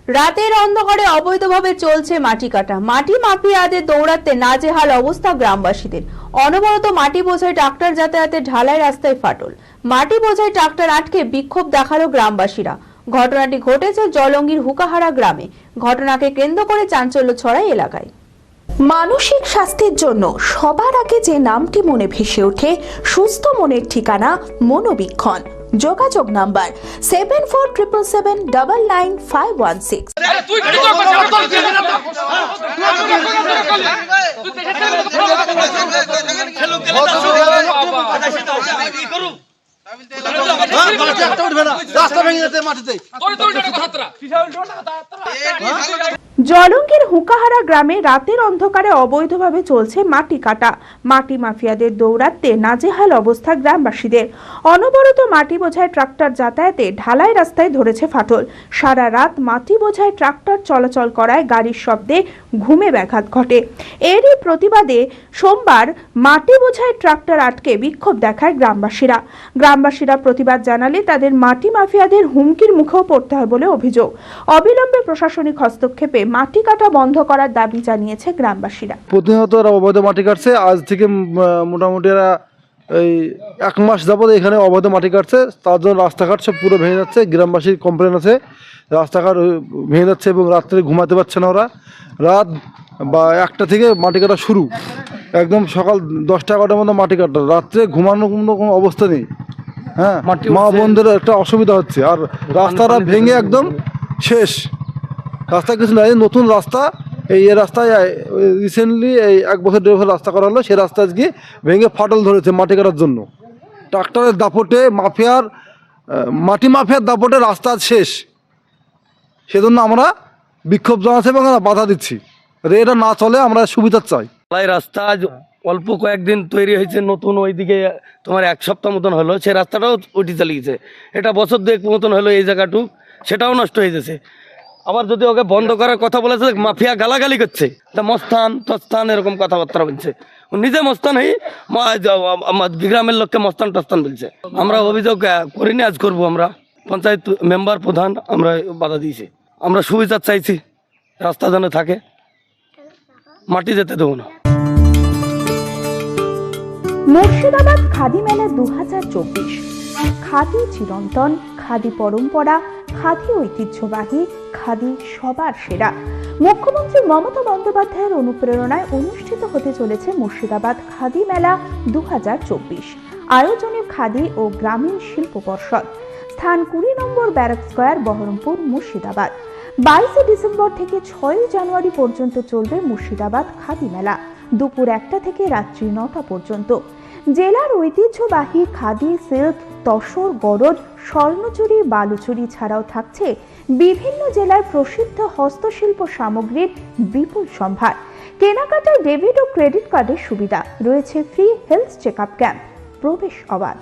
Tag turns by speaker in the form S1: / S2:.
S1: রাতের অন্ধকারে অবৈধভাবে চলছে মাটি কাটা। মাটি মাফিয়াদের দৌড়াতে নাজেহাল অবস্থা গ্রামবাসীদের। অনবরত মাটি বোঝাই ট্রাক্টর যাতায়াতে ঢালাই রাস্তায় ফাটল। মাটি বোঝাই ট্রাক্টর আটকে বিক্ষোভ দেখালো গ্রামবাসীরা। ঘটনাটি ঘটেছে জলঙ্গির হুকাহারা গ্রামে। ঘটনাকে কেন্দ্র করে চাঞ্চল্য ছড়ায় এলাকায়।
S2: মানসিক স্বাস্থ্যের জন্য সবার আগে যে নামটি মনে ভেসে ওঠে, সুস্থ মনের ঠিকানা মনোবীক্ষণ। যোগাযোগ নাম্বার 7477799516।
S1: জলঙ্গির হুকাহারা গ্রামে রাতের অন্ধকারে অবৈধভাবে চলছে মাটি কাটা। মাটি মাফিয়াদের দৌড়াতে নাজেহাল অবস্থা গ্রামবাসীদের। অনবরত মাটি বোঝাই ট্রাক্টর যাতায়াতে ঢালাই রাস্তায় ধরেছে ফাটল। সারা রাত মাটি বোঝাই ট্রাক্টর চলাচল করায় গাড়ির শব্দে ঘুমে ব্যাঘাত ঘটে। এরই প্রতিবাদে সোমবার মাটি বোঝাই ট্রাক্টর আটকে বিক্ষোভ দেখায় গ্রামবাসীরা প্রতিবাদ জানালে তাদের মাটি মাফিয়াদের হুমকির মুখেও পড়তে হয় বলে অভিযোগ। অবিলম্বে প্রশাসনিক হস্তক্ষেপে মাটি কাটা বন্ধ করার দাবি জানিয়েছে গ্রামবাসীরা।
S3: প্রতিনিয়ত এরা অবৈধ মাটি কাটছে। আজ থেকে মোটামুটি এরা এই 1 মাস যাবত এখানে অবৈধ মাটি কাটছে। তার জন্য রাস্তাঘাট সব পুরো ভেঙে যাচ্ছে। গ্রামবাসীর কমপ্লেন আছে, রাস্তাঘাট ভেঙে যাচ্ছে এবং রাত্রে ঘুমাতে পারছে না ওরা। রাত বা 1টা থেকে মাটি কাটা শুরু, একদম সকাল 10টা-11টার মধ্যে মাটি কাটা। রাত্রে ঘুমানোর কোনো অবস্থা নেই। হ্যাঁ, মা বোনদের একটা অসুবিধা হচ্ছে। আর রাস্তাটা ভেঙে একদম শেষ। রাস্তা কিছু নাই, নতুন রাস্তা। এই রাস্তায় রিসেন্টলি এই 1 বছর 1.5 বছর রাস্তা করা হলো। সেই রাস্তা আজকে ভেঙে ফাটল ধরেছে মাটি কাটার জন্য। ট্রাক্টরের দাপটে মাটি মাফিয়ার দাপটে রাস্তা শেষ। সেজন্য আমরা বিক্ষোভ জানাচ্ছি এবং বাধা দিচ্ছি। এটা না চলে, আমরা সুবিধা চাই।
S4: রাস্তা আজ অল্প কয়েকদিন তৈরি হয়েছে, নতুন ওইদিকে তোমার 1 সপ্তাহ মতন হলো। সেই রাস্তাটাও উঠে চালিয়েছে। এটা বছর 2 মতন হলো। এই জায়গাটু সেটাও নষ্ট হয়ে গেছে। আবার যদি ওকে বন্ধ করার কথা বলেছে, মাফিয়া গালাগালি করছে, মস্তান তস্তান এরকম কথাবার্তা বলছে। ও নিজে মস্তান হয়ে গ্রামের লোককে মস্তান টস্তান বলছে। আমরা অভিযোগ করিনি, আজ করবো। আমরা পঞ্চায়েত মেম্বার প্রধান আমরা বাধা দিয়েছি। আমরা সুবিচার চাইছি, রাস্তা যেন থাকে, মাটি যেতে দেবো না।
S2: মুর্শিদাবাদ খাদি মেলা 2024। খাদি চিরন্তন, খাদি পরম্পরা, খাদি ঐতিহ্যবাহী, খাদি সবার সেরা। মুখ্যমন্ত্রী মমতা বন্দ্যোপাধ্যায়ের অনুপ্রেরণায় অনুষ্ঠিত হতে চলেছে মুর্শিদাবাদ খাদি মেলা 2024। আয়োজনে খাদি ও গ্রামীণ শিল্প পর্ষদ। স্থান 20 নম্বর barrack square, Baharampur, Murshidabad. 22 December থেকে 6 জানুয়ারি পর্যন্ত চলবে মুর্শিদাবাদ খাদি মেলা, দুপুর 1টা থেকে রাত্রি 9টা পর্যন্ত। জেলার ঐতিহ্যবাহী খাদি, সিল্ক, তসর, গরজ, স্বর্ণচুরি, বালুচুরি ছাড়াও থাকছে বিভিন্ন জেলার প্রসিদ্ধ হস্তশিল্প সামগ্রীর বিপুল সম্ভার। কেনাকাটায় ডেবিট ও ক্রেডিট কার্ডের সুবিধা রয়েছে। ফ্রি হেলথ চেকআপ ক্যাম্প, প্রবেশ অবাধ।